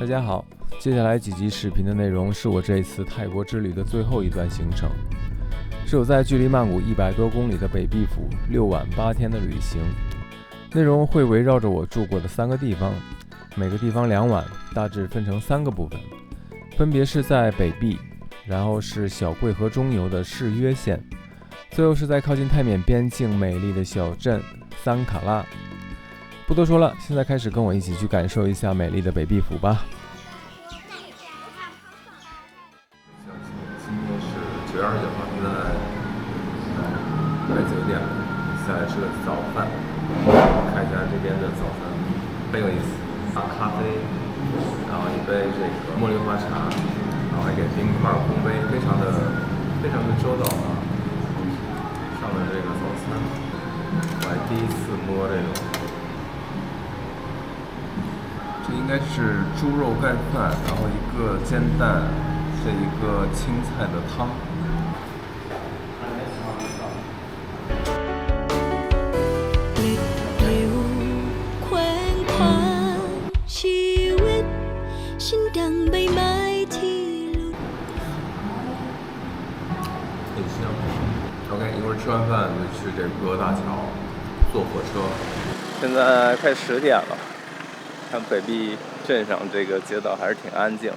大家好，接下来几集视频的内容是我这次泰国之旅的最后一段行程，是我在距离曼谷100多公里的北壁府6晚8天的旅行。内容会围绕着我住过的3个地方，每个地方2晚，大致分成3个部分，分别是在北壁，然后是小桂河中游的士约县，最后是在靠近泰缅边境美丽的小镇桑卡拉。不多说了，现在开始跟我一起去感受一下美丽的北壁府吧。今天是9月29号，现在快9点了，下来吃个早饭，看一下这边的早餐很有意思，咖啡，然后一杯这个茉莉花茶，然后一个冰块烘焙，非常的周到啊。上了这个早餐，我还第一次摸这种。这应该是猪肉盖饭，然后一个煎蛋，这一个青菜的汤。很香。OK， 一会儿吃完饭就去这歌大桥坐火车。现在快10点了。看北壁镇上这个街道还是挺安静的。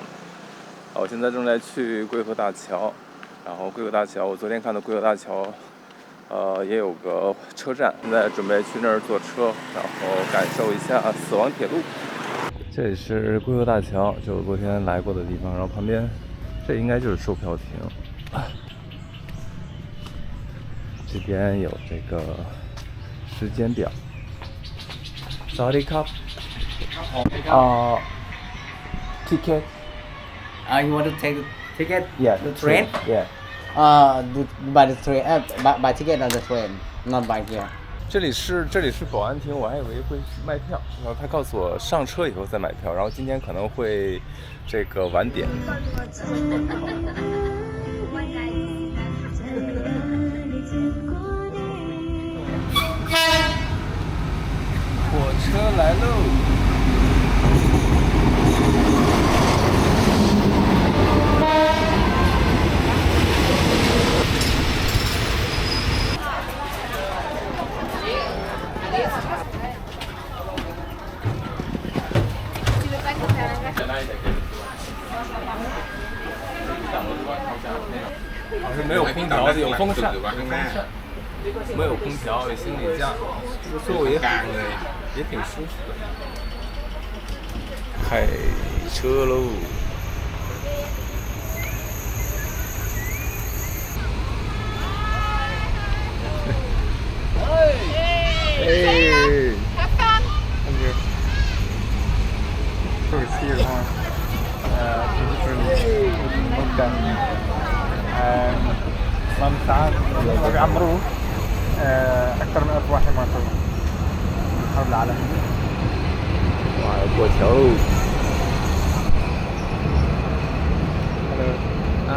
我现在正在去桂河大桥，然后桂河大桥，我昨天看到桂河大桥，也有个车站，现在准备去那儿坐车，然后感受一下死亡铁路。这里是桂河大桥，就是我昨天来过的地方，然后旁边这应该就是售票亭，这边有这个时间表。Sorry cup。Ticket. You want to take the ticket? Yeah. The train? Yeah. By the train. By ticket on the train, not by here. 这里是保安亭，我还以为会卖票，然后他告诉我上车以后再买票，然后今天可能会这个晚点。火车来喽！好像没有空调，有风扇，没有空调，有行李架，这个座位也挺舒服的。开车喽！哎，Have fun! Thank you. Turkey one. ما ساعات بيعمروه أكثر من 1000 واحد ماتوا الحرب العالمية. 哇，要过桥喽！ 嗨。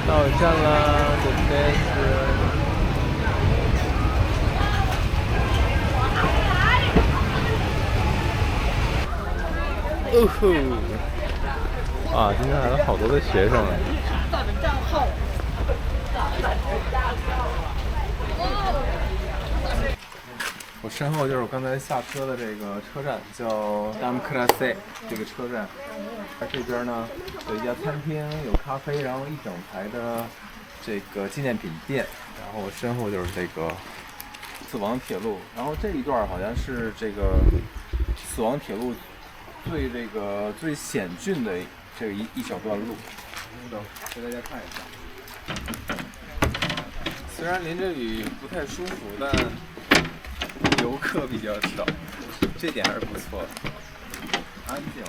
到站了，这边是。哦吼！啊，今天来了好多的学生啊。我身后就是我刚才下车的这个车站，叫 Damkrase 这个车站。而这边呢有一家餐厅，有咖啡，然后一整排的这个纪念品店。然后我身后就是这个死亡铁路，然后这一段好像是这个死亡铁路最险峻的这一小段路。给大家看一下。虽然淋着雨不太舒服，但游客比较少，这点还是不错的。安静。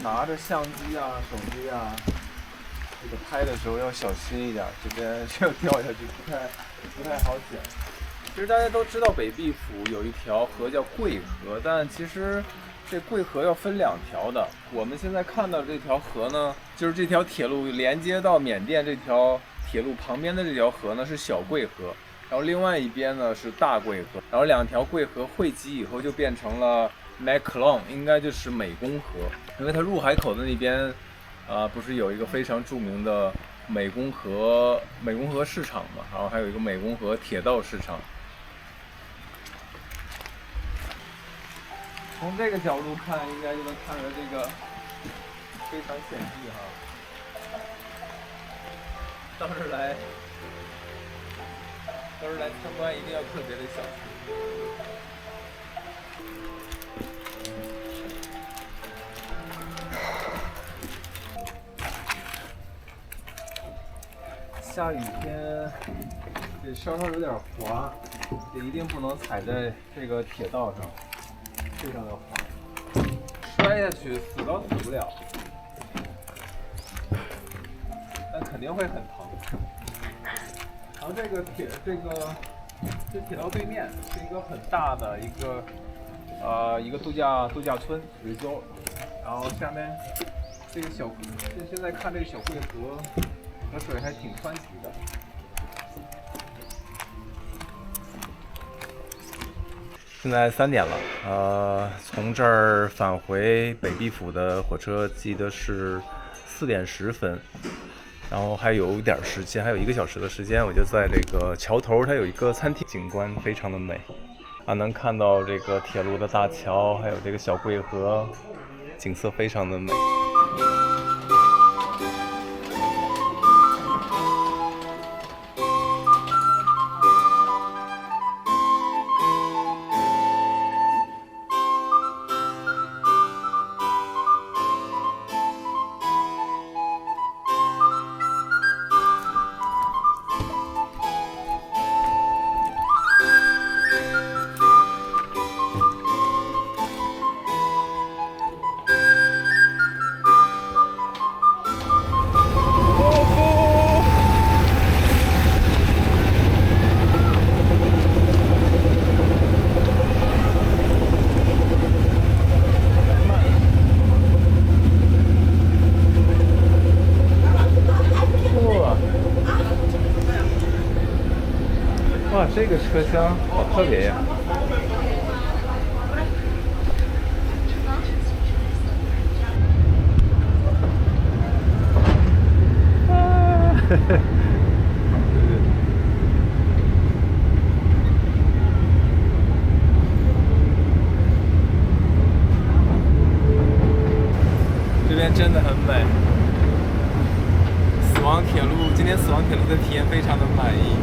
拿着相机啊、手机啊，这个拍的时候要小心一点，这边要掉下去不太好捡。其实大家都知道北壁府有一条河叫贵河，但其实这贵河要分2条的。我们现在看到这条河呢，就是这条铁路连接到缅甸这条铁路旁边的这条河呢是小贵河，然后另外一边呢是大贵河，然后2条贵河汇集以后就变成了 Mekong， 应该就是湄公河，因为它入海口的那边，不是有一个非常著名的湄公河市场嘛，然后还有一个湄公河铁道市场。从这个角度看，应该就能看出来这个非常险峻哈。到这儿来参观一定要特别的小心。下雨天这稍稍有点滑，这一定不能踩在这个铁道上，非常的滑，摔下去死都死不了，但肯定会很疼。然后这铁道对面是一个很大的一个度假村 resort， 然后下面这个现在看这个小贵河，河水还挺湍急的。现在3点了，从这儿返回北壁府的火车记得是4点10分，然后还有点时间，还有1个小时的时间，我就在这个桥头，它有一个餐厅，景观非常的美，能看到这个铁路的大桥，还有这个小贵河，景色非常的美。哇，这个车厢好特别呀！这边真的很美。今天死亡铁路的体验非常的满意。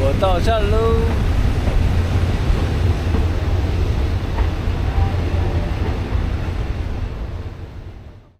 我到站喽。